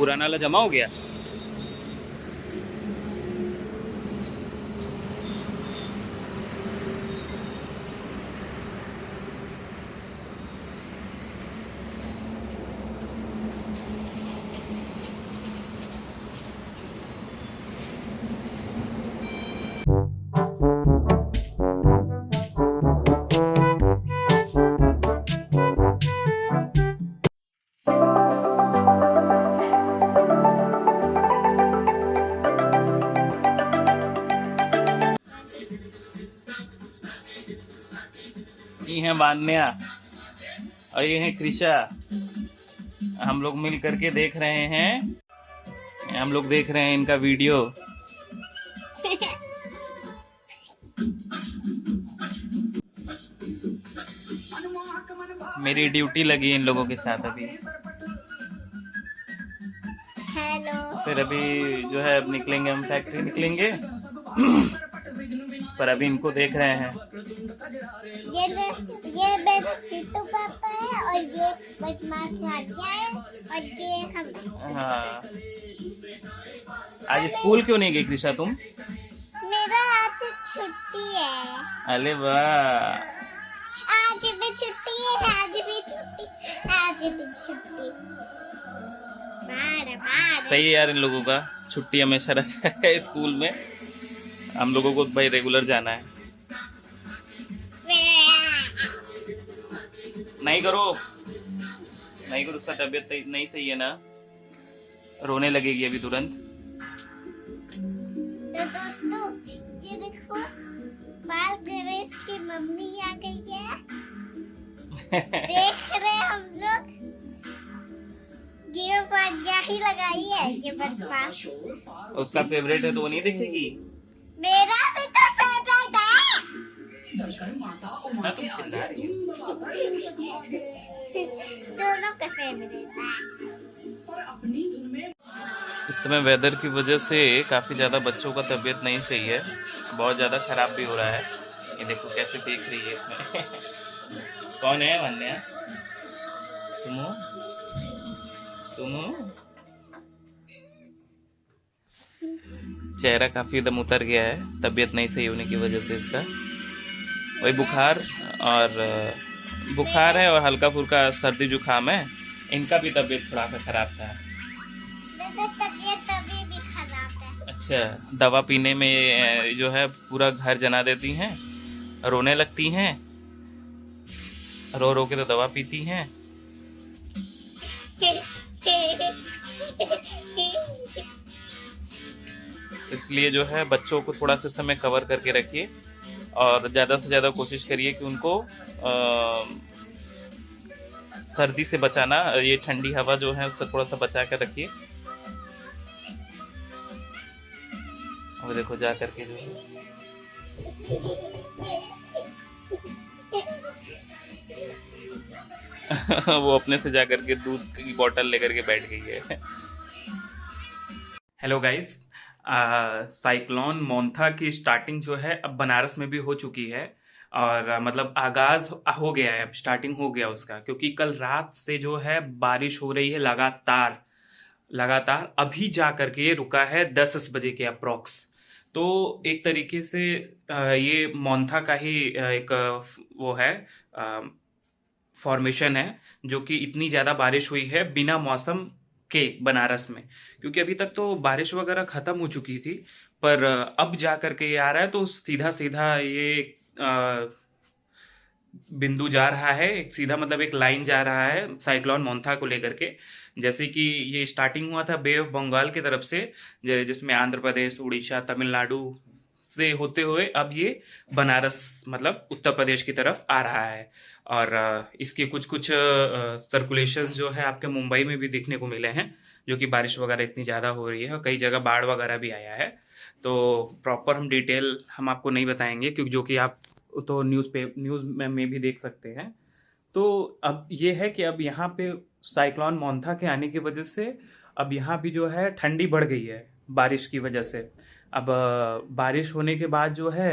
पुराना वाला जमा हो गया। ये है वान्या और ये है कृषा। हम लोग मिल करके देख रहे हैं, हम लोग देख रहे हैं इनका वीडियो। मेरी ड्यूटी लगी इन लोगों के साथ अभी। हेलो। फिर अभी जो है अब निकलेंगे, हम फैक्ट्री निकलेंगे। पर अभी इनको देख रहे हैं। ये मेरे चिट्टू पापा है और ये बदमाश भातिया है और ये हम। हाँ, आज स्कूल क्यों नहीं गई कृषा तुम? मेरा आज छुट्टी है। अरे वाह, आज भी छुट्टी है, आज भी छुट्टी, आज भी छुट्टी। बार बार सही है यार, इन लोगों का छुट्टी हमेशा रहता है स्कूल में। हम लोगों को भाई रेगुलर जाना है। नहीं करो, नहीं करो, उसका तबीयत नहीं सही है ना, रोने लगेगी अभी तुरंत। तो दोस्तों ये देखो, बाल गणेश की मम्मी आ गई है। देख रहे हैं हम लोग, ये पाजा ही लगाई है ये बदमाश। उसका फेवरेट है तो वो नहीं दिखेगी मेरा भी तो फेवरेट है। ना, तुम चिल्ला रही हो। दोनों का फेवरेट है। इस समय वेदर की वजह से काफ़ी ज़्यादा बच्चों का तबीयत नहीं सही है, बहुत ज़्यादा ख़राब भी हो रहा है। ये देखो कैसे देख रही है इसमें। कौन है वन्या? तुम हो? तुम हो? चेहरा काफ़ी एकदम उतर गया है तबीयत नहीं सही होने की वजह से इसका। वही बुखार है और हल्का फुल्का सर्दी जुकाम है। इनका भी तबीयत थोड़ा सा ख़राब था। मेरी तबीयत अभी भी खराब है। अच्छा, दवा पीने में जो है पूरा घर जना देती हैं, रोने लगती हैं, रो रो के तो दवा पीती हैं। इसलिए जो है बच्चों को थोड़ा सा समय कवर करके रखिए और ज़्यादा से ज़्यादा कोशिश करिए कि उनको सर्दी से बचाना, ये ठंडी हवा जो है उससे थोड़ा सा बचा कर रखिए। और देखो जा करके जो है वो अपने से जा करके दूध की बोतल लेकर के बैठ गई है। हेलो गाइस, साइक्लोन मोंथा की स्टार्टिंग जो है अब बनारस में भी हो चुकी है और मतलब आगाज हो गया है, अब स्टार्टिंग हो गया उसका, क्योंकि कल रात से जो है बारिश हो रही है लगातार अभी जा करके रुका है 10 बजे के अप्रॉक्स। तो एक तरीके से ये मोंथा का ही एक वो है फॉर्मेशन है, जो कि इतनी ज़्यादा बारिश हुई है बिना मौसम के बनारस में, क्योंकि अभी तक तो बारिश वगैरह ख़त्म हो चुकी थी, पर अब जा करके ये आ रहा है। तो सीधा सीधा ये बिंदु जा रहा है, एक सीधा मतलब एक लाइन जा रहा है साइक्लोन मोंथा को लेकर के। जैसे कि ये स्टार्टिंग हुआ था बे ऑफ बंगाल की तरफ से, जिसमें आंध्र प्रदेश, उड़ीसा, तमिलनाडु से होते हुए अब ये बनारस मतलब उत्तर प्रदेश की तरफ आ रहा है। और इसके कुछ कुछ सर्कुलेशन जो है आपके मुंबई में भी देखने को मिले हैं, जो कि बारिश वगैरह इतनी ज़्यादा हो रही है और कई जगह बाढ़ वगैरह भी आया है। तो प्रॉपर हम डिटेल हम आपको नहीं बताएंगे, क्योंकि जो कि आप तो न्यूज़ में भी देख सकते हैं। तो अब ये है कि अब यहाँ पे साइक्लोन मोंथा के आने की वजह से अब यहाँ भी जो है ठंडी बढ़ गई है बारिश की वजह से। अब बारिश होने के बाद जो है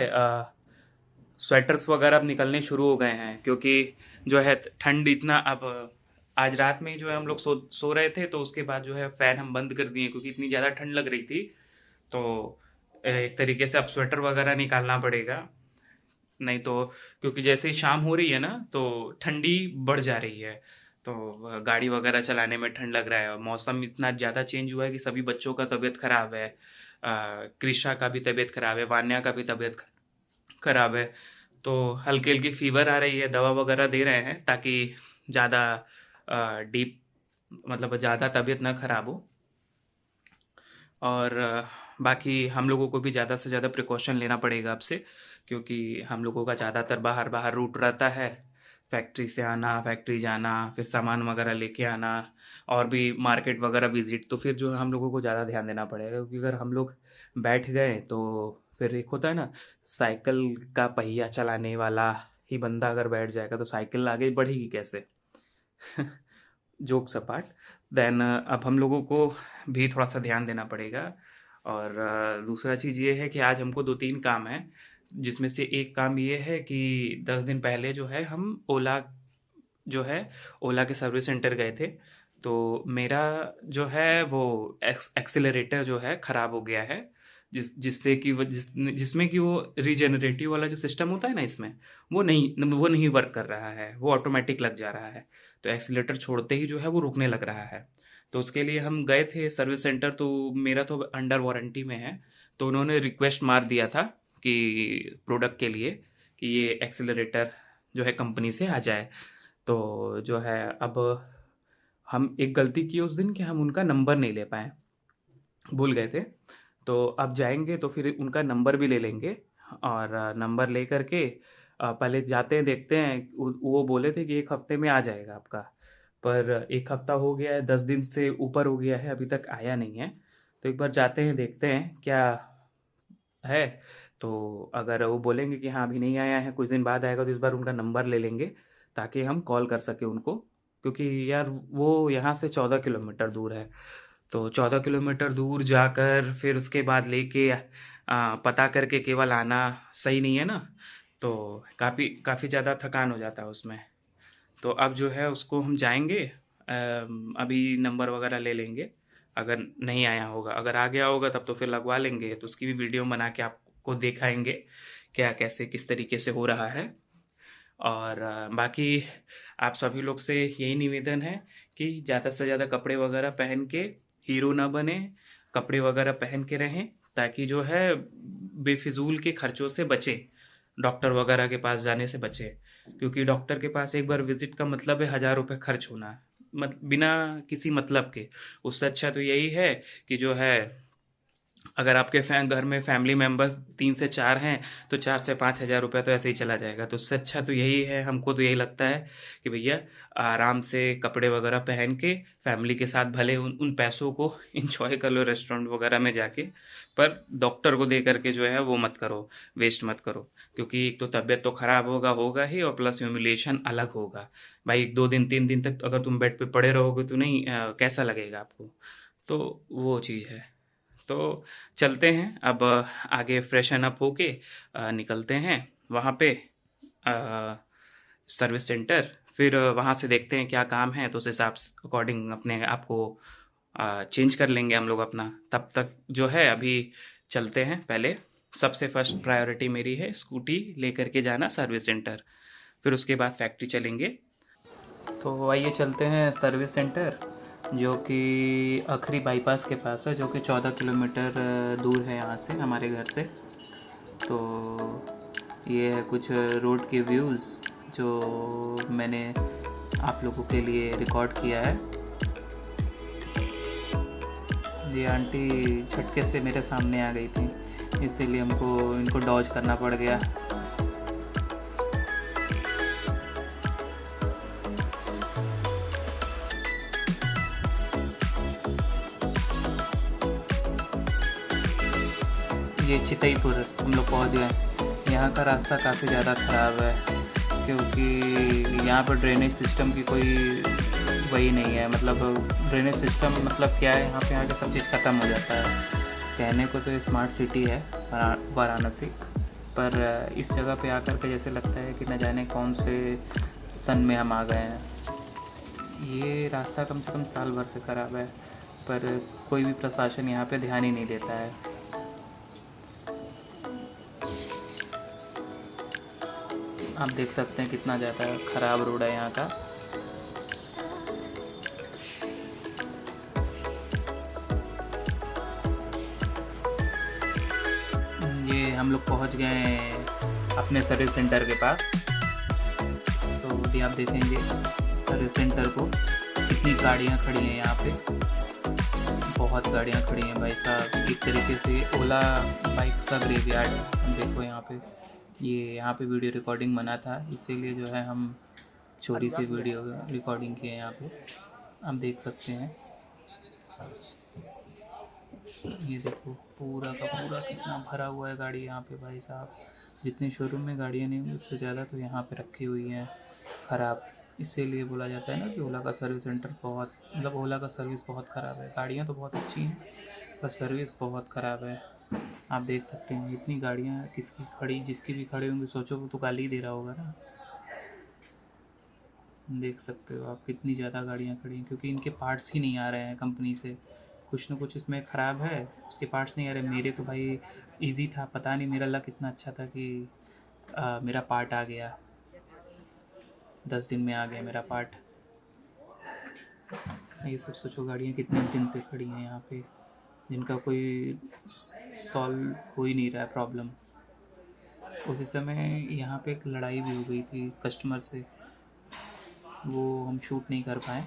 स्वेटर्स वगैरह अब निकलने शुरू हो गए हैं, क्योंकि जो है ठंड इतना अब आज रात में जो है हम लोग सो रहे थे, तो उसके बाद जो है फ़ैन हम बंद कर दिए क्योंकि इतनी ज़्यादा ठंड लग रही थी। तो एक तरीके से अब स्वेटर वगैरह निकालना पड़ेगा, नहीं तो क्योंकि जैसे ही शाम हो रही है ना तो ठंडी बढ़ जा रही है। तो गाड़ी वगैरह चलाने में ठंड लग रहा है, और मौसम इतना ज़्यादा चेंज हुआ है कि सभी बच्चों का तबीयत ख़राब है। कृषा का भी तबीयत ख़राब है, वान्या का भी तबीयत ख़राब है। तो हल्की हल्की फीवर आ रही है, दवा वगैरह दे रहे हैं ताकि ज़्यादा डीप मतलब ज़्यादा तबीयत ना ख़राब हो। और बाकी हम लोगों को भी ज़्यादा से ज़्यादा प्रिकॉशन लेना पड़ेगा अब से, क्योंकि हम लोगों का ज़्यादातर बाहर बाहर रूट रहता है। फैक्ट्री से आना, फैक्ट्री जाना, फिर सामान वगैरह लेके आना, और भी मार्केट वगैरह विज़िट, तो फिर जो है हम लोगों को ज़्यादा ध्यान देना पड़ेगा, क्योंकि अगर हम लोग बैठ गए तो फिर एक होता है ना, साइकिल का पहिया चलाने वाला ही बंदा अगर बैठ जाएगा तो साइकिल आगे बढ़ेगी कैसे। जोक्स अपार्ट, देन अब हम लोगों को भी थोड़ा सा ध्यान देना पड़ेगा। और दूसरा चीज़ ये है कि आज हमको 2-3 काम हैं, जिसमें से एक काम ये है कि 10 दिन पहले जो है हम ओला के सर्विस सेंटर गए थे। तो मेरा जो है वो एक्सेलरेटर जो है ख़राब हो गया है, जिससे कि जिसमें कि वो रीजेनरेटिव वाला जो सिस्टम होता है ना, इसमें वो नहीं वर्क कर रहा है, वो ऑटोमेटिक लग जा रहा है। तो एक्सीलेटर छोड़ते ही जो है वो रुकने लग रहा है। तो उसके लिए हम गए थे सर्विस सेंटर, तो मेरा तो अंडर वारंटी में है, तो उन्होंने रिक्वेस्ट मार दिया था कि प्रोडक्ट के लिए कि ये एक्सीलरेटर जो है कंपनी से आ जाए। तो जो है अब हम एक गलती की उस दिन कि हम उनका नंबर नहीं ले पाए, भूल गए थे। तो अब जाएंगे तो फिर उनका नंबर भी ले लेंगे, और नंबर ले करके पहले जाते हैं, देखते हैं। वो बोले थे कि 1 हफ्ते में आ जाएगा आपका, पर 1 हफ्ता हो गया है, 10 दिन से ऊपर हो गया है, अभी तक आया नहीं है। तो एक बार जाते हैं, देखते हैं क्या है। तो अगर वो बोलेंगे कि हाँ अभी नहीं आया है, कुछ दिन बाद आएगा, तो इस बार उनका नंबर ले लेंगे ताकि हम कॉल कर सकें उनको, क्योंकि यार वो यहाँ से 14 किलोमीटर दूर है। तो 14 किलोमीटर दूर जाकर फिर उसके बाद लेके पता करके केवल आना सही नहीं है ना। तो काफ़ी ज़्यादा थकान हो जाता है उसमें। तो अब जो है उसको हम जाएंगे, अभी नंबर वगैरह ले लेंगे। अगर नहीं आया होगा, अगर आ गया होगा तब तो फिर लगवा लेंगे, तो उसकी भी वीडियो बना के आपको दिखाएंगे क्या कैसे किस तरीके से हो रहा है। और बाकी आप सभी लोग से यही निवेदन है कि ज़्यादा से ज़्यादा कपड़े वगैरह पहन के हीरो ना बने, कपड़े वगैरह पहन के रहें, ताकि जो है बेफिजूल के खर्चों से बचे, डॉक्टर वगैरह के पास जाने से बचे। क्योंकि डॉक्टर के पास एक बार विजिट का मतलब है 1000 रुपये खर्च होना, बिना किसी मतलब के। उससे अच्छा तो यही है कि जो है अगर आपके घर में फैमिली मेम्बर्स 3 से 4 हैं तो 4 से 5 हज़ार रुपये तो ऐसे ही चला जाएगा। तो उससे अच्छा तो यही है, हमको तो यही लगता है कि भैया आराम से कपड़े वगैरह पहन के फैमिली के साथ भले उन पैसों को इंजॉय कर लो रेस्टोरेंट वगैरह में जाके, पर डॉक्टर को दे करके जो है वो मत करो, वेस्ट मत करो। क्योंकि एक तो तबीयत तो ख़राब होगा ही, और प्लस ह्यूमिलेशन अलग होगा। भाई 2 दिन 3 दिन तक अगर तुम बेड पे पड़े रहोगे तो नहीं कैसा लगेगा आपको। तो वो चीज़ है। तो चलते हैं अब आगे, फ्रेशन अप होके निकलते हैं वहाँ पे सर्विस सेंटर। फिर वहाँ से देखते हैं क्या काम है, तो उस हिसाब से अकॉर्डिंग अपने आप को चेंज कर लेंगे हम लोग अपना। तब तक जो है अभी चलते हैं। पहले सबसे फर्स्ट प्रायोरिटी मेरी है स्कूटी लेकर के जाना सर्विस सेंटर, फिर उसके बाद फैक्ट्री चलेंगे। तो आइए चलते हैं सर्विस सेंटर, जो कि आखरी बाईपास के पास है, जो कि 14 किलोमीटर दूर है यहाँ से, हमारे घर से। तो ये है कुछ रोड के व्यूज़ जो मैंने आप लोगों के लिए रिकॉर्ड किया है। ये आंटी झटके से मेरे सामने आ गई थी, इसीलिए हमको इनको डॉज करना पड़ गया। ये चितईपुर हम लोग पहुँच गए। यहाँ का रास्ता काफ़ी ज़्यादा ख़राब है, क्योंकि यहाँ पर ड्रेनेज सिस्टम की कोई वही नहीं है। मतलब ड्रेनेज सिस्टम मतलब क्या है, यहाँ पे आके सब चीज़ ख़त्म हो जाता है। कहने को तो ये स्मार्ट सिटी है वाराणसी, पर इस जगह पे आकर के जैसे लगता है कि न जाने कौन से सन में हम आ गए हैं। ये रास्ता कम से कम साल भर से ख़राब है, पर कोई भी प्रशासन यहाँ पे ध्यान ही नहीं देता है। आप देख सकते हैं कितना ज़्यादा ख़राब रोड है यहाँ का। ये हम लोग पहुँच गए हैं अपने सर्विस सेंटर के पास। तो अभी आप देखेंगे सर्विस सेंटर को, कितनी गाड़ियाँ खड़ी हैं यहाँ पे, बहुत गाड़ियाँ खड़ी हैं भाई साहब। एक तरीके से ओला बाइक्स का ग्रेवयार्ड है। हम देखो यहाँ पे, ये यहाँ पे वीडियो रिकॉर्डिंग बना था, इसीलिए जो है हम चोरी से वीडियो रिकॉर्डिंग किए यहाँ पे। आप देख सकते हैं, ये देखो पूरा का पूरा कितना भरा हुआ है गाड़ी यहाँ पे भाई साहब। जितने शोरूम में गाड़ियाँ नहीं होंगी उससे ज़्यादा तो यहाँ पे रखी हुई हैं ख़राब। इसीलिए बोला जाता है ना कि ओला का सर्विस सेंटर बहुत, मतलब ओला का सर्विस बहुत ख़राब है। गाड़ियाँ तो बहुत अच्छी हैं पर सर्विस बहुत ख़राब है। आप देख सकते हैं इतनी गाड़ियाँ किसकी खड़ी, जिसकी भी खड़ी होंगी सोचो वो तो गाली ही दे रहा होगा ना। देख सकते हो आप कितनी ज़्यादा गाड़ियाँ खड़ी हैं, क्योंकि इनके पार्ट्स ही नहीं आ रहे हैं कंपनी से। कुछ ना कुछ इसमें ख़राब है, उसके पार्ट्स नहीं आ रहे। मेरे तो भाई इजी था, पता नहीं मेरा लक इतना अच्छा था कि मेरा पार्ट आ गया, 10 दिन में आ गया मेरा पार्ट। ये सब सोचो गाड़ियाँ कितने दिन से खड़ी हैं यहाँ पे, जिनका कोई सॉल्व हो ही नहीं रहा है प्रॉब्लम। उसी समय यहाँ पे एक लड़ाई भी हो गई थी कस्टमर से, वो हम शूट नहीं कर पाए।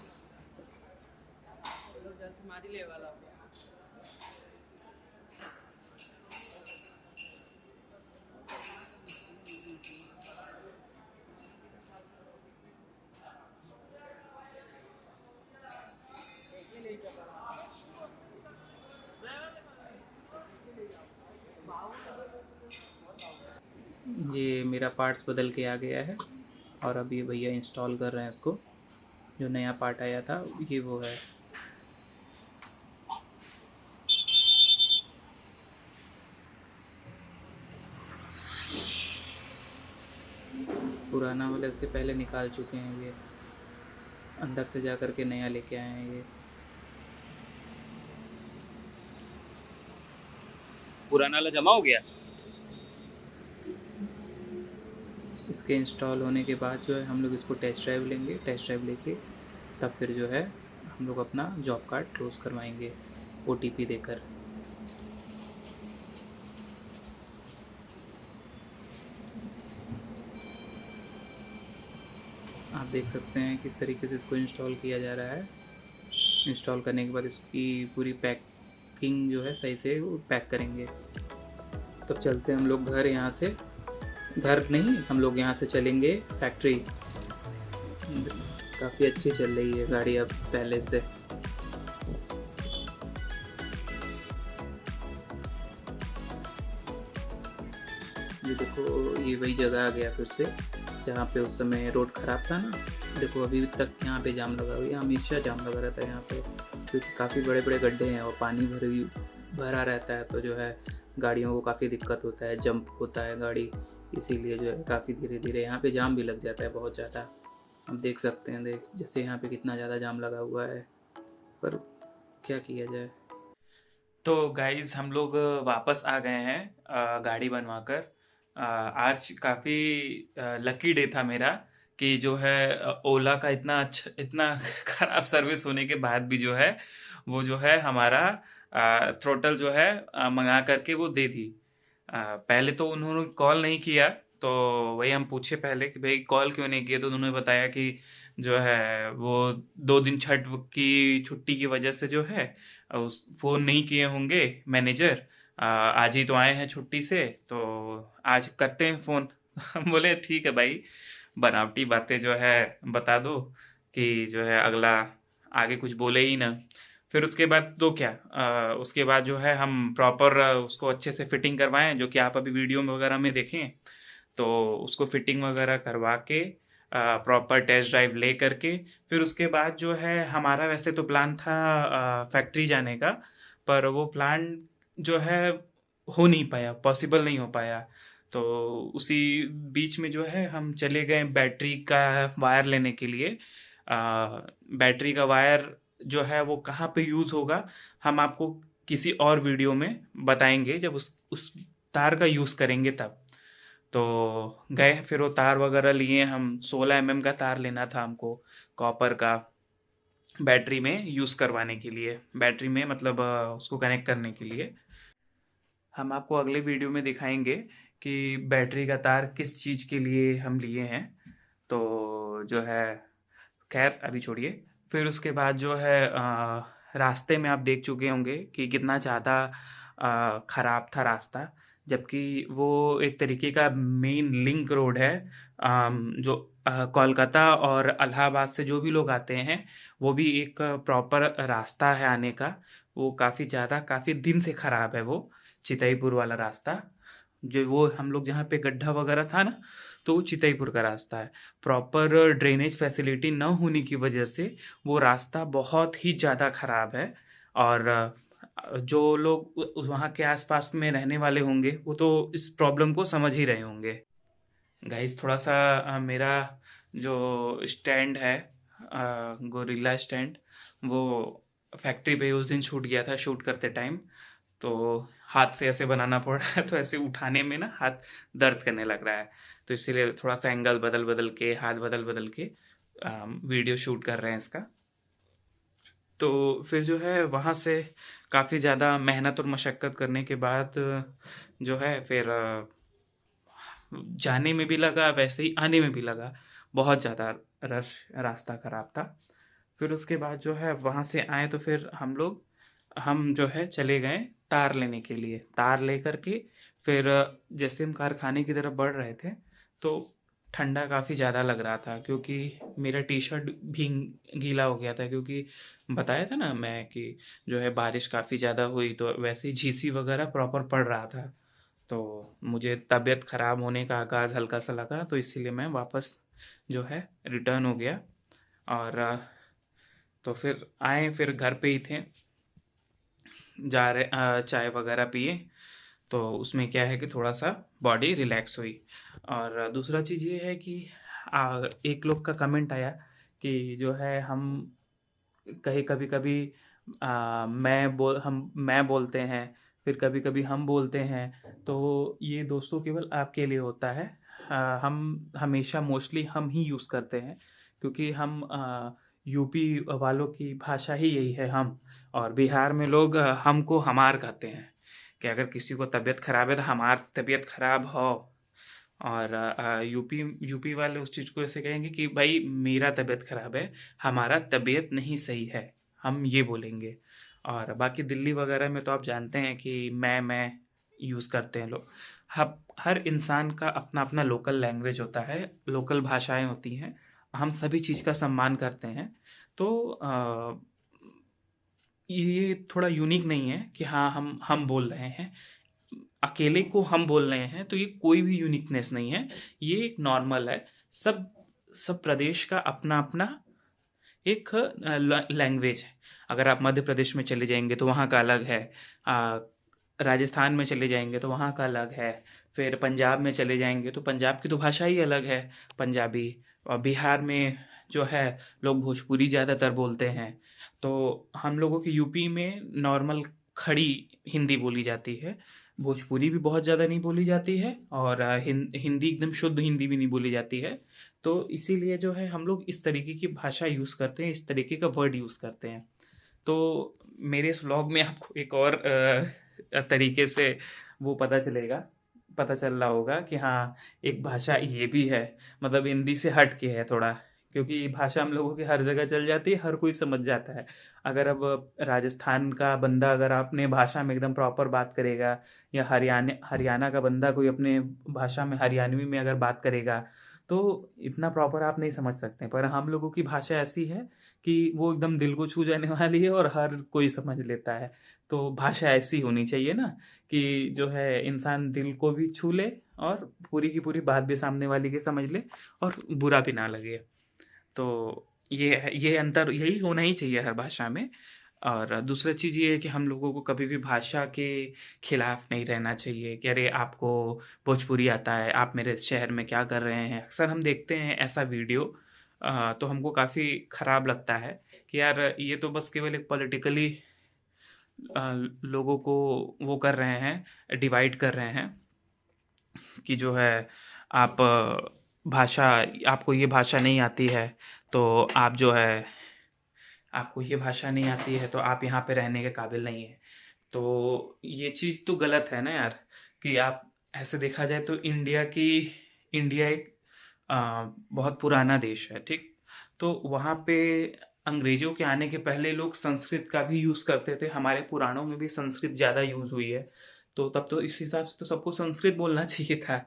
ये मेरा पार्ट्स बदल के आ गया है और अब ये भैया इंस्टॉल कर रहे हैं इसको। जो नया पार्ट आया था ये वो है। पुराना वाला इसके पहले निकाल चुके हैं, ये अंदर से जा कर के नया लेके आए हैं। ये पुराना वाला जमा हो गया। इसके इंस्टॉल होने के बाद जो है हम लोग इसको टेस्ट ड्राइव लेंगे। टेस्ट ड्राइव लेके तब फिर जो है हम लोग अपना जॉब कार्ड क्लोज़ करवाएंगे OTP देकर। आप देख सकते हैं किस तरीके से इसको इंस्टॉल किया जा रहा है। इंस्टॉल करने के बाद इसकी पूरी पैकिंग जो है सही से वो पैक करेंगे। तब चलते हैं हम लोग घर। यहाँ से घर नहीं, हम लोग यहाँ से चलेंगे फैक्ट्री। काफ़ी अच्छी चल रही है गाड़ी अब पहले से। ये देखो ये वही जगह आ गया फिर से जहाँ पे उस समय रोड ख़राब था ना। देखो अभी तक यहाँ पे जाम लगा हुआ है, हमेशा जाम लगा रहता है यहाँ पे, क्योंकि काफ़ी बड़े बड़े गड्ढे हैं और पानी भरा रहता है, तो जो है गाड़ियों को काफ़ी दिक्कत होता है, जंप होता है गाड़ी, इसीलिए जो है काफ़ी धीरे धीरे यहाँ पे जाम भी लग जाता है बहुत ज़्यादा। आप देख सकते हैं, देख जैसे यहाँ पे कितना ज़्यादा जाम लगा हुआ है, पर क्या किया जाए। तो गाइज़ हम लोग वापस आ गए हैं गाड़ी बनवाकर। आज काफ़ी लकी डे था मेरा कि जो है ओला का इतना ख़राब सर्विस होने के बाद भी जो है वो जो है हमारा थ्रोटल जो है मंगा करके वो दे दी। पहले तो उन्होंने कॉल नहीं किया, तो वही हम पूछे पहले कि भाई कॉल क्यों नहीं किया, तो उन्होंने बताया कि जो है वो 2 दिन छठ की छुट्टी की वजह से जो है उस फ़ोन नहीं किए होंगे मैनेजर। आज ही तो आए हैं छुट्टी से, तो आज करते हैं फ़ोन। हम बोले ठीक है भाई, बनावटी बातें जो है बता दो कि जो है अगला आगे कुछ बोले ही ना। फिर उसके बाद तो क्या, उसके बाद जो है हम प्रॉपर उसको अच्छे से फिटिंग करवाएं, जो कि आप अभी वीडियो में वगैरह में देखें। तो उसको फिटिंग वगैरह करवा के प्रॉपर टेस्ट ड्राइव ले करके फिर उसके बाद जो है हमारा वैसे तो प्लान था फैक्ट्री जाने का, पर वो प्लान जो है हो नहीं पाया, पॉसिबल नहीं हो पाया। तो उसी बीच में जो है हम चले गए बैटरी का वायर लेने के लिए बैटरी का वायर जो है वो कहाँ पे यूज़ होगा, हम आपको किसी और वीडियो में बताएंगे, जब उस तार का यूज़ करेंगे तब। तो गए, फिर वो तार वगैरह लिए हम। 16 mm का तार लेना था हमको, कॉपर का, बैटरी में यूज़ करवाने के लिए, बैटरी में मतलब उसको कनेक्ट करने के लिए। हम आपको अगले वीडियो में दिखाएंगे कि बैटरी का तार किस चीज़ के लिए हम लिए हैं। तो जो है, खैर अभी छोड़िए। फिर उसके बाद जो है रास्ते में आप देख चुके होंगे कि कितना ज़्यादा ख़राब था रास्ता, जबकि वो एक तरीके का मेन लिंक रोड है। जो कोलकाता और इलाहाबाद से जो भी लोग आते हैं, वो भी एक प्रॉपर रास्ता है आने का। वो काफ़ी दिन से ख़राब है वो चितईपुर वाला रास्ता। जो वो हम लोग जहाँ पे गड्ढा वगैरह था ना, तो वो चितईपुर का रास्ता है। प्रॉपर ड्रेनेज फैसिलिटी न होने की वजह से वो रास्ता बहुत ही ज़्यादा ख़राब है। और जो लोग वहाँ के आसपास में रहने वाले होंगे वो तो इस प्रॉब्लम को समझ ही रहे होंगे। गाइस, थोड़ा सा मेरा जो स्टैंड है, गोरिल्ला स्टैंड, वो फैक्ट्री पे उस दिन छूट गया था शूट करते टाइम। तो हाथ से ऐसे बनाना पड़ रहा है, तो ऐसे उठाने में ना हाथ दर्द करने लग रहा है। तो इसीलिए थोड़ा सा एंगल बदल बदल के, हाथ बदल बदल के वीडियो शूट कर रहे हैं इसका। तो फिर जो है वहाँ से काफ़ी ज़्यादा मेहनत और मशक्क़त करने के बाद जो है फिर जाने में भी लगा, वैसे ही आने में भी लगा। बहुत ज़्यादा रश, रास्ता ख़राब था। फिर उसके बाद जो है वहाँ से आए तो फिर हम जो है चले गए तार लेने के लिए। तार लेकर के फिर जैसे हम कारखाने की तरफ बढ़ रहे थे, तो ठंडा काफ़ी ज़्यादा लग रहा था, क्योंकि मेरा टी शर्ट भी गीला हो गया था। क्योंकि बताया था ना मैं कि जो है बारिश काफ़ी ज़्यादा हुई, तो वैसे ही झींसी वगैरह प्रॉपर पड़ रहा था। तो मुझे तबीयत ख़राब होने का आगाज़ हल्का सा लगा, तो इसीलिए मैं वापस जो है रिटर्न हो गया। और तो फिर आए, फिर घर पे ही थे, जा रहे चाय वगैरह पिए। तो उसमें क्या है कि थोड़ा सा बॉडी रिलैक्स हुई। और दूसरा चीज़ ये है कि एक लोग का कमेंट आया कि जो है हम कहीं कभी कभी मैं बोलते हैं, फिर कभी कभी हम बोलते हैं। तो ये दोस्तों केवल आपके लिए होता है। हम हमेशा मोस्टली हम ही यूज़ करते हैं, क्योंकि हम यूपी वालों की भाषा ही यही है, हम। और बिहार में लोग हमको हमार कहते हैं, कि अगर किसी को तबीयत खराब है तो हमार तबीयत खराब हो। और यूपी वाले उस चीज़ को ऐसे कहेंगे कि भाई मेरा तबीयत खराब है, हमारा तबीयत नहीं सही है, हम ये बोलेंगे। और बाकी दिल्ली वगैरह में तो आप जानते हैं कि मैं यूज़ करते हैं लोग। हर इंसान का अपना अपना लोकल लैंग्वेज होता है, लोकल भाषाएं होती हैं। हम सभी चीज़ का सम्मान करते हैं। तो ये थोड़ा यूनिक नहीं है कि हाँ हम बोल रहे हैं, अकेले को हम बोल रहे हैं, तो ये कोई भी यूनिकनेस नहीं है। ये एक नॉर्मल है। सब सब प्रदेश का अपना अपना एक लैंग्वेज है। अगर आप मध्य प्रदेश में चले जाएंगे तो वहाँ का अलग है। राजस्थान में चले जाएंगे तो वहाँ का अलग है। फिर पंजाब में चले जाएंगे तो पंजाब की तो भाषा ही अलग है, पंजाबी। और बिहार में जो है लोग भोजपुरी ज़्यादातर बोलते हैं। तो हम लोगों की यूपी में नॉर्मल खड़ी हिंदी बोली जाती है। भोजपुरी भी बहुत ज़्यादा नहीं बोली जाती है, और हिंदी एकदम शुद्ध हिंदी भी नहीं बोली जाती है। तो इसीलिए जो है हम लोग इस तरीके की भाषा यूज़ करते हैं, इस तरीके का वर्ड यूज़ करते हैं। तो मेरे इस व्लॉग में आपको एक और तरीके से वो पता चल रहा होगा कि हाँ, एक भाषा ये भी है, मतलब हिंदी से हट के है थोड़ा। क्योंकि ये भाषा हम लोगों की हर जगह चल जाती है, हर कोई समझ जाता है। अगर अब राजस्थान का बंदा अगर अपने भाषा में एकदम प्रॉपर बात करेगा, या हरियाणा का बंदा कोई अपने भाषा में हरियाणवी में अगर बात करेगा, तो इतना प्रॉपर आप नहीं समझ सकते। पर हम लोगों की भाषा ऐसी है कि वो एकदम दिल को छू जाने वाली है और हर कोई समझ लेता है। तो भाषा ऐसी होनी चाहिए ना, कि जो है इंसान दिल को भी छू ले, और पूरी की पूरी बात भी सामने वाले की समझ ले, और बुरा भी ना लगे। तो ये अंतर यही होना ही चाहिए हर भाषा में। और दूसरा चीज़ ये है कि हम लोगों को कभी भी भाषा के खिलाफ नहीं रहना चाहिए, कि अरे आपको भोजपुरी आता है, आप मेरे शहर में क्या कर रहे हैं। अक्सर हम देखते हैं ऐसा वीडियो तो हमको काफ़ी ख़राब लगता है कि यार ये तो बस केवल एक पॉलिटिकली लोगों को वो कर रहे हैं, डिवाइड कर रहे हैं कि जो है आप भाषा आपको ये भाषा नहीं आती है तो आप जो है आपको ये भाषा नहीं आती है तो आप यहाँ पे रहने के काबिल नहीं है। तो ये चीज़ तो गलत है ना यार, कि आप ऐसे देखा जाए तो इंडिया एक बहुत पुराना देश है, ठीक। तो वहाँ पे अंग्रेजों के आने के पहले लोग संस्कृत का भी यूज़ करते थे, हमारे पुराणों में भी संस्कृत ज़्यादा यूज़ हुई है। तो तब तो इस हिसाब से तो सबको संस्कृत बोलना चाहिए था।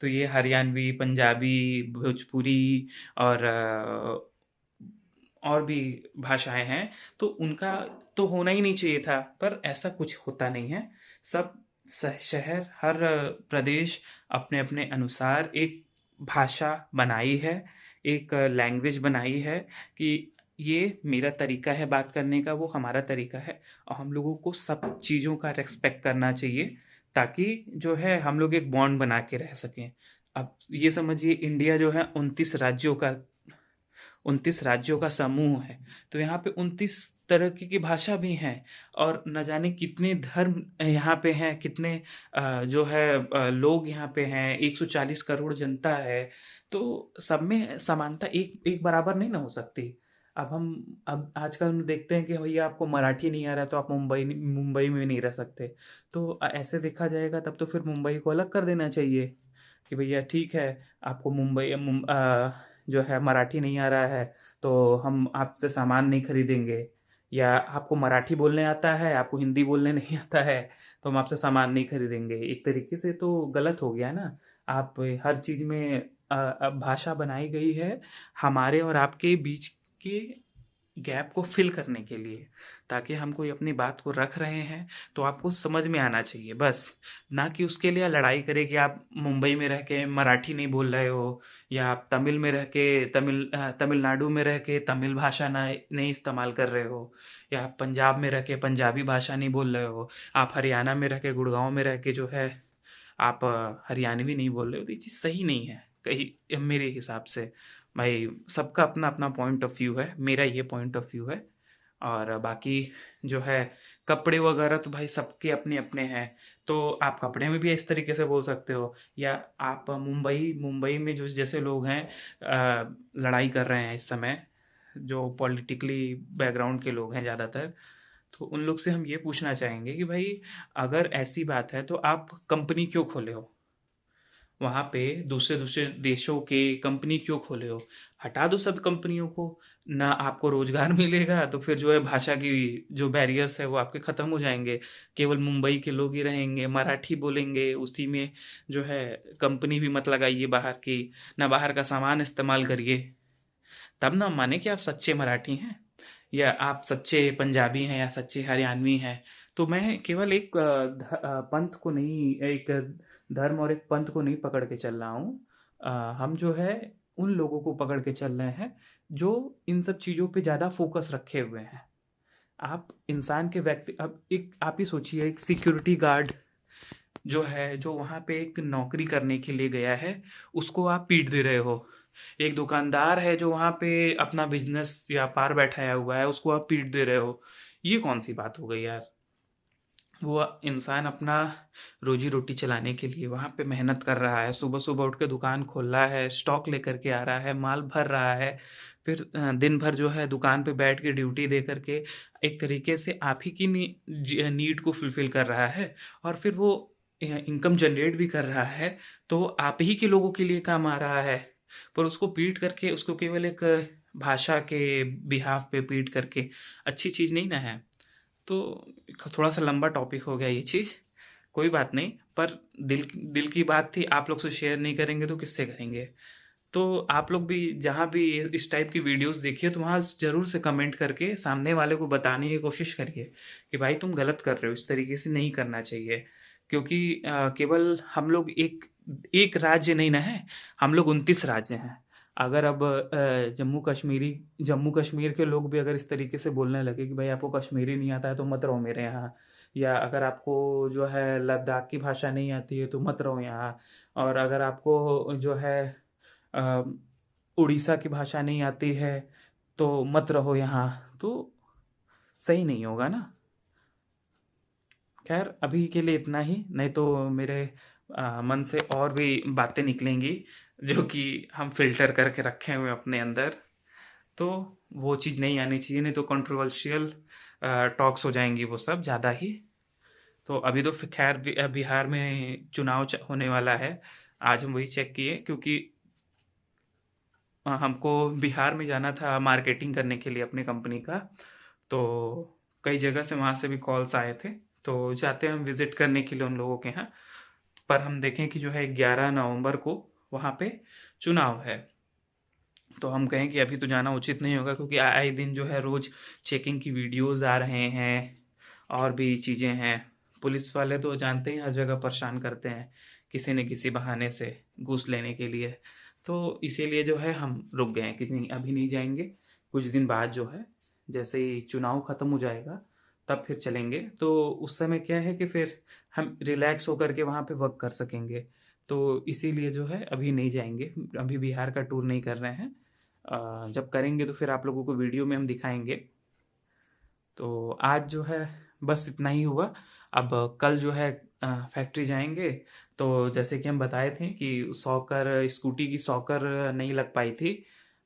तो ये हरियाणवी, पंजाबी, भोजपुरी और और भी भाषाएं हैं, तो उनका तो होना ही नहीं चाहिए था, पर ऐसा कुछ होता नहीं है। सब शहर, हर प्रदेश अपने अपने अनुसार एक भाषा बनाई है, एक लैंग्वेज बनाई है कि ये मेरा तरीका है बात करने का, वो हमारा तरीका है, और हम लोगों को सब चीज़ों का रेस्पेक्ट करना चाहिए ताकि जो है हम लोग एक बॉन्ड बना के रह सकें। अब ये समझिए, इंडिया जो है 29 राज्यों का समूह है, तो यहाँ पे 29 तरह की भाषा भी हैं, और न जाने कितने धर्म यहाँ पे हैं, कितने जो है लोग यहाँ पे हैं, 140 करोड़ जनता है। तो सब में समानता एक एक बराबर नहीं ना हो सकती। अब आजकल हम देखते हैं कि भैया आपको मराठी नहीं आ रहा है तो आप मुंबई में नहीं रह सकते। तो ऐसे देखा जाएगा तब तो फिर मुंबई को अलग कर देना चाहिए कि भैया ठीक है, आपको जो है मराठी नहीं आ रहा है तो हम आपसे सामान नहीं खरीदेंगे, या आपको मराठी बोलने आता है, आपको हिंदी बोलने नहीं आता है तो हम आपसे सामान नहीं खरीदेंगे। एक तरीके से तो गलत हो गया ना। आप हर चीज़ में भाषा बनाई गई है हमारे और आपके बीच के गैप को फिल करने के लिए, ताकि हम कोई अपनी बात को रख रहे हैं तो आपको समझ में आना चाहिए बस, ना कि उसके लिए लड़ाई करें कि आप मुंबई में रह के मराठी नहीं बोल रहे हो, या आप तमिल में रह के तमिलनाडु में रह के तमिल भाषा ना नहीं इस्तेमाल कर रहे हो, या आप पंजाब में रह के पंजाबी भाषा नहीं बोल रहे हो, आप हरियाणा में रह के गुड़गांव में रह के जो है आप हरियाणवी नहीं बोल रहे हो। तो ये चीज़ सही नहीं है कहीं मेरे हिसाब से। भाई सबका अपना अपना पॉइंट ऑफ व्यू है, मेरा ये पॉइंट ऑफ व्यू है। और बाकी जो है कपड़े वगैरह तो भाई सबके अपने अपने हैं, तो आप कपड़े में भी इस तरीके से बोल सकते हो। या आप मुंबई मुंबई में जो जैसे लोग हैं लड़ाई कर रहे हैं इस समय, जो पॉलिटिकली बैकग्राउंड के लोग हैं ज़्यादातर, तो उन लोग से हम ये पूछना चाहेंगे कि भाई अगर ऐसी बात है तो आप कंपनी क्यों खोले हो वहाँ पे, दूसरे दूसरे देशों के कंपनी क्यों खोले हो? हटा दो सब कंपनियों को, ना आपको रोजगार मिलेगा, तो फिर जो है भाषा की जो बैरियर्स है वो आपके ख़त्म हो जाएंगे। केवल मुंबई के लोग ही रहेंगे, मराठी बोलेंगे, उसी में जो है कंपनी भी मत लगाइए बाहर की, ना बाहर का सामान इस्तेमाल करिए। तब ना माने कि आप सच्चे मराठी हैं या आप सच्चे पंजाबी हैं या सच्चे हरियाणवी हैं। तो मैं केवल एक पंथ को नहीं, एक धर्म और एक पंथ को नहीं पकड़ के चल रहा हूँ। हम जो है उन लोगों को पकड़ के चल रहे हैं जो इन सब चीज़ों पे ज़्यादा फोकस रखे हुए हैं। आप इंसान के व्यक्ति, अब एक आप ही सोचिए, एक सिक्योरिटी गार्ड जो है, जो वहाँ पे एक नौकरी करने के लिए गया है, उसको आप पीट दे रहे हो। एक दुकानदार है जो वहाँ पे अपना बिजनेस व्यापार बैठाया हुआ है, उसको आप पीट दे रहे हो। ये कौन सी बात हो गई यार? वो इंसान अपना रोजी रोटी चलाने के लिए वहाँ पे मेहनत कर रहा है, सुबह सुबह उठ के दुकान खोल रहा है, स्टॉक लेकर के आ रहा है, माल भर रहा है, फिर दिन भर जो है दुकान पे बैठ के ड्यूटी दे करके एक तरीके से आप ही की नीड को फुलफिल कर रहा है, और फिर वो इनकम जनरेट भी कर रहा है, तो आप ही के लोगों के लिए काम आ रहा है। पर उसको पीट करके, उसको केवल एक भाषा के बिहाफ पे पीट करके अच्छी चीज़ नहीं ना है। तो थोड़ा सा लंबा टॉपिक हो गया ये चीज़, कोई बात नहीं, पर दिल दिल की बात थी, आप लोग से शेयर नहीं करेंगे तो किससे करेंगे? तो आप लोग भी जहाँ भी इस टाइप की वीडियोस देखिए तो वहाँ ज़रूर से कमेंट करके सामने वाले को बताने की कोशिश करिए कि भाई तुम गलत कर रहे हो, इस तरीके से नहीं करना चाहिए। क्योंकि केवल हम लोग एक एक राज्य नहीं ना है, हम लोग 29 राज्य हैं। अगर अब जम्मू कश्मीर के लोग भी अगर इस तरीके से बोलने लगे कि भाई आपको कश्मीरी नहीं आता है तो मत रहो मेरे यहाँ, या अगर आपको जो है लद्दाख की भाषा नहीं आती है तो मत रहो यहाँ, और अगर आपको जो है उड़ीसा की भाषा नहीं आती है तो मत रहो यहाँ, तो सही नहीं होगा ना। खैर अभी के लिए इतना ही, नहीं तो मेरे मन से और भी बातें निकलेंगी जो कि हम फिल्टर करके रखे हुए हैं अपने अंदर, तो वो चीज़ नहीं आनी चाहिए, नहीं तो कंट्रोवर्शियल टॉक्स हो जाएंगी वो सब ज़्यादा ही। तो अभी तो खैर बिहार में चुनाव होने वाला है, आज हम वही चेक किए क्योंकि हमको बिहार में जाना था मार्केटिंग करने के लिए अपनी कंपनी का, तो कई जगह से वहाँ से भी कॉल्स आए थे, तो जाते हैं हम विज़िट करने के लिए उन लोगों के यहाँ। पर हम देखें कि जो है 11 नवंबर को वहाँ पे चुनाव है, तो हम कहें कि अभी तो जाना उचित नहीं होगा क्योंकि आए दिन जो है रोज़ चेकिंग की वीडियोज़ आ रहे हैं और भी चीज़ें हैं। पुलिस वाले तो जानते ही हर जगह परेशान करते हैं किसी न किसी बहाने से घूस लेने के लिए, तो इसीलिए जो है हम रुक गए हैं कि नहीं अभी नहीं जाएंगे, कुछ दिन बाद जो है जैसे ही चुनाव ख़त्म हो जाएगा तब फिर चलेंगे, तो उस समय क्या है कि फिर हम रिलैक्स होकर के वहाँ पे वर्क कर सकेंगे। तो इसीलिए जो है अभी नहीं जाएंगे, अभी बिहार का टूर नहीं कर रहे हैं। जब करेंगे तो फिर आप लोगों को वीडियो में हम दिखाएंगे। तो आज जो है बस इतना ही हुआ। अब कल जो है फैक्ट्री जाएंगे, तो जैसे कि हम बताए थे कि सॉकर स्कूटी की सॉकर नहीं लग पाई थी,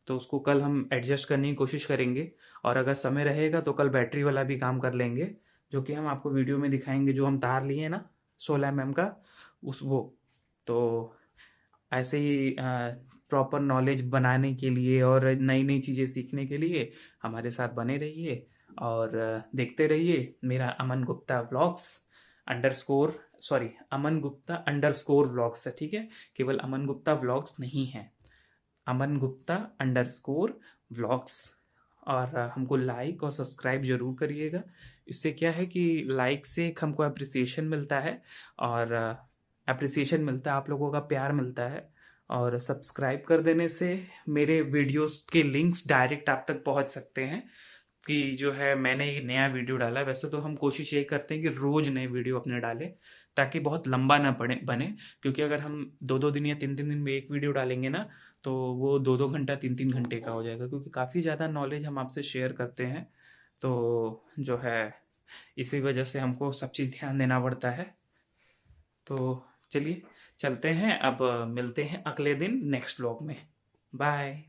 तो उसको कल हम एडजस्ट करने की कोशिश करेंगे, और अगर समय रहेगा तो कल बैटरी वाला भी काम कर लेंगे, जो कि हम आपको वीडियो में दिखाएंगे, जो हम तार लिए ना 16 mm का उस वो। तो ऐसे ही प्रॉपर नॉलेज बनाने के लिए और नई नई चीज़ें सीखने के लिए हमारे साथ बने रहिए और देखते रहिए मेरा Aman Gupta vlogs underscore, sorry Aman Gupta underscore vlogs है, ठीक है, केवल अमन गुप्ता व्लॉग्स नहीं है, अमन गुप्ता अंडरस्कोर व्लॉग्स। और हमको लाइक और सब्सक्राइब ज़रूर करिएगा, इससे क्या है कि लाइक से एक हमको अप्रिसिएशन मिलता है, और अप्रिसिएशन मिलता है, आप लोगों का प्यार मिलता है, और सब्सक्राइब कर देने से मेरे वीडियोस के लिंक्स डायरेक्ट आप तक पहुंच सकते हैं कि जो है मैंने एक नया वीडियो डाला। वैसे तो हम कोशिश यही करते हैं कि रोज़ नए वीडियो अपने डालें ताकि बहुत लंबा ना बने, क्योंकि अगर हम 2-2 दिन या 3-3 दिन में एक वीडियो डालेंगे ना तो वो 2-2 घंटा 3-3 घंटे का हो जाएगा, क्योंकि काफ़ी ज़्यादा नॉलेज हम आपसे शेयर करते हैं, तो जो है इसी वजह से हमको सब चीज़ ध्यान देना पड़ता है। तो चलिए चलते हैं, अब मिलते हैं अगले दिन नेक्स्ट व्लॉग में। बाय।